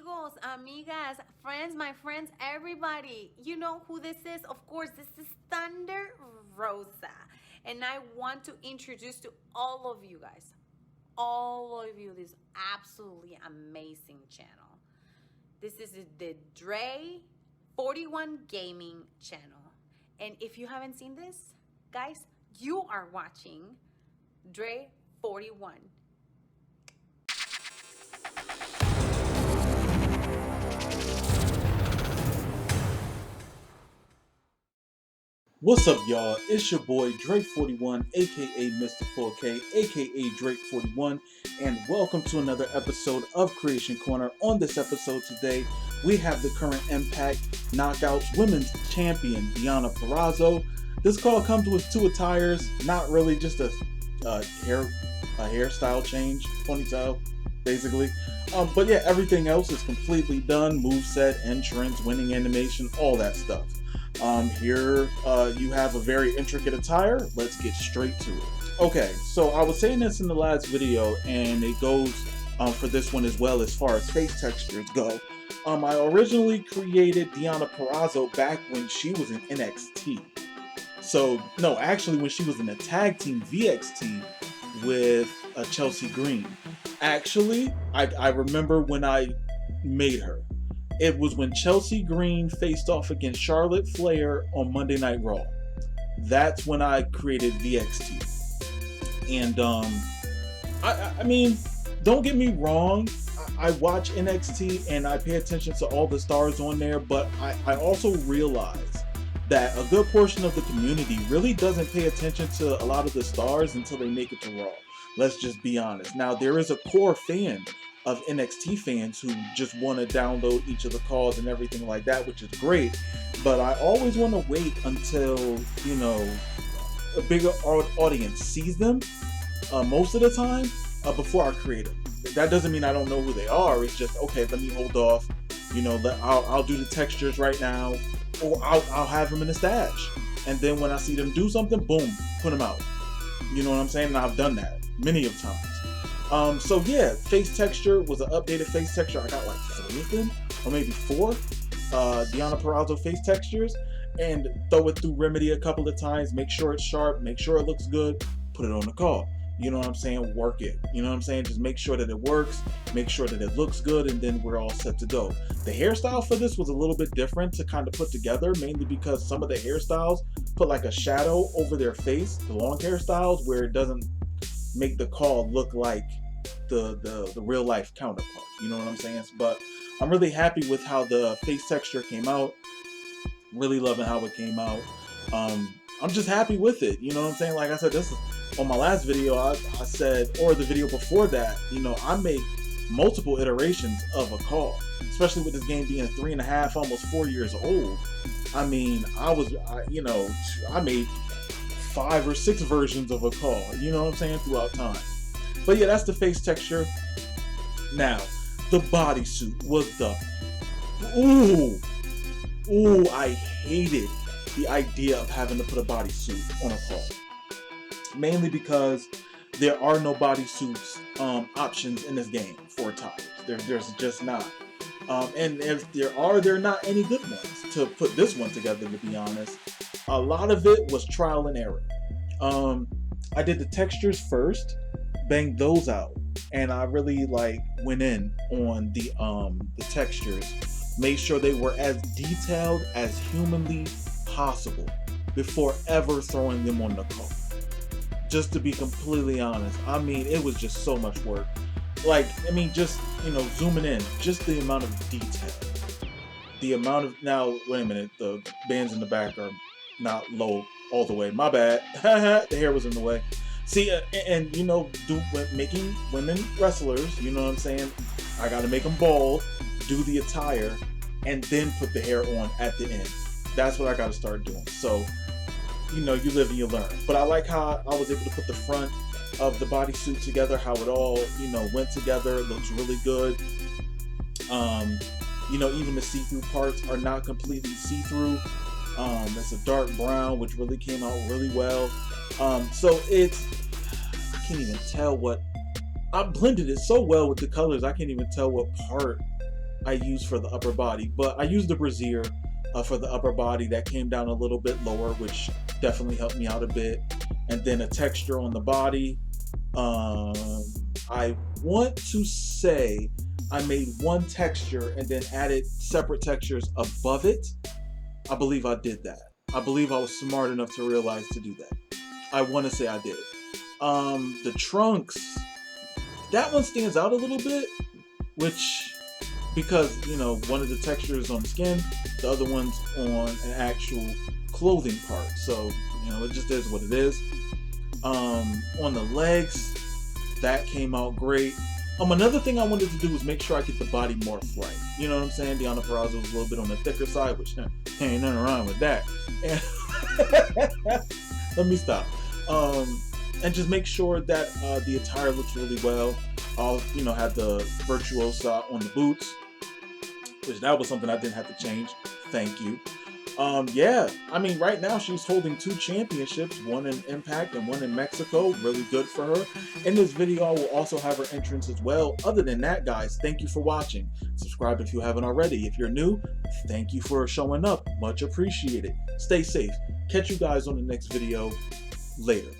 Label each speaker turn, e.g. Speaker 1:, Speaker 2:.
Speaker 1: amigos, amigas, friends, my friends, everybody. You know who this is? Of course, this is Thunder Rosa. And I want to introduce to all of you guys, all of you, this absolutely amazing channel. This is the Dre 41 Gaming channel. And if you haven't seen this, guys, you are watching Dre 41.
Speaker 2: What's up, y'all? It's your boy Drake41, aka Mr. 4K, aka Drake41, and welcome to another episode of Creation Corner. On this episode today, we have the current Impact Knockouts Women's Champion, Deonna Purrazzo. This call comes with two attires, not really just a hairstyle change, ponytail, basically. But yeah, everything else is completely done. Moveset, entrance, winning animation, all that stuff. Here you have a very intricate attire. Let's get straight to it. Okay, so I was saying this in the last video, and it goes for this one as well as far as face textures go. I originally created Deonna Purrazzo back when she was in NXT. So, no, actually when she was in a tag team VXT with Chelsea Green. Actually, I remember when I made her. It was when Chelsea Green faced off against Charlotte Flair on Monday Night Raw. That's when I created VXT. And I mean, don't get me wrong, I watch NXT and I pay attention to all the stars on there, but I also realize that a good portion of the community really doesn't pay attention to a lot of the stars until they make it to Raw. Let's just be honest. Now, there is a core fan of NXT fans who just want to download each of the calls and everything like that, which is great. But I always want to wait until, you know, a bigger audience sees them most of the time before I create them. That doesn't mean I don't know who they are. It's just, okay, let me hold off. You know, I'll do the textures right now, or I'll have them in the stash. And then when I see them do something, boom, put them out. You know what I'm saying? And I've done that many of times. So yeah, face texture was an updated face texture. I got like 3 of them, or maybe 4 Deonna Purrazzo face textures, and throw it through Remedy a couple of times, make sure it's sharp, make sure it looks good, put it on the call. You know what I'm saying? Work it. You know what I'm saying? Just make sure that it works, make sure that it looks good, and then we're all set to go. The hairstyle for this was a little bit different to kind of put together, mainly because some of the hairstyles put like a shadow over their face, the long hairstyles, where it doesn't make the call look like the real life counterpart. You know what I'm saying? But I'm really happy with how the face texture came out. Really loving how it came out. I'm just happy with it. You know what I'm saying? Like I said, this is on my last video. I said, or the video before that, you know, I make multiple iterations of a call, especially with this game being 3.5, almost 4 years old. I mean, I made 5 or 6 versions of a call. You know what I'm saying? Throughout time. But yeah, that's the face texture. Now, the bodysuit was the... Ooh, I hated the idea of having to put a bodysuit on a call. Mainly because there are no bodysuits options in this game for tires. There's just not. And if there are, they're not any good ones to put this one together, to be honest. A lot of it was trial and error. I did the textures first, banged those out, and I really went in on the textures, made sure they were as detailed as humanly possible before ever throwing them on the call. Just to be completely honest, I mean, it was just so much work. Just, you know, zooming in, just the amount of detail, the amount of... Now, wait a minute, the bands in the back are not low all the way, my bad. The hair was in the way. See, and you know, making women wrestlers, you know what I'm saying? I gotta make them bald, do the attire, and then put the hair on at the end. That's what I gotta start doing. So, you know, you live and you learn. But I like how I was able to put the front of the bodysuit together, how it all, you know, went together. It looks really good. You know, even the see-through parts are not completely see-through. It's a dark brown, which really came out really well. So it's, I can't even tell what, I blended it so well with the colors, I can't even tell what part I used for the upper body, but I used the brassiere for the upper body that came down a little bit lower, which definitely helped me out a bit. And then a texture on the body. I want to say I made one texture and then added separate textures above it. I believe I did that. I believe I was smart enough to realize to do that. I want to say I did. The trunks, that one stands out a little bit, which, because, you know, one of the textures on the skin, the other one's on an actual clothing part. So, you know, it just is what it is. On the legs, that came out great. Another thing I wanted to do was make sure I get the body morph right. You know what I'm saying? Deonna Purrazzo was a little bit on the thicker side, which ain't nothing wrong with that. And let me stop. And just make sure that the attire looks really well. I'll, you know, have the Virtuosa on the boots, which that was something I didn't have to change. Thank you. Yeah, I mean, right now she's holding 2 championships, one in Impact and one in Mexico. Really good for her. In this video, I will also have her entrance as well. Other than that, guys, thank you for watching. Subscribe if you haven't already. If you're new, thank you for showing up. Much appreciated. Stay safe. Catch you guys on the next video. Later.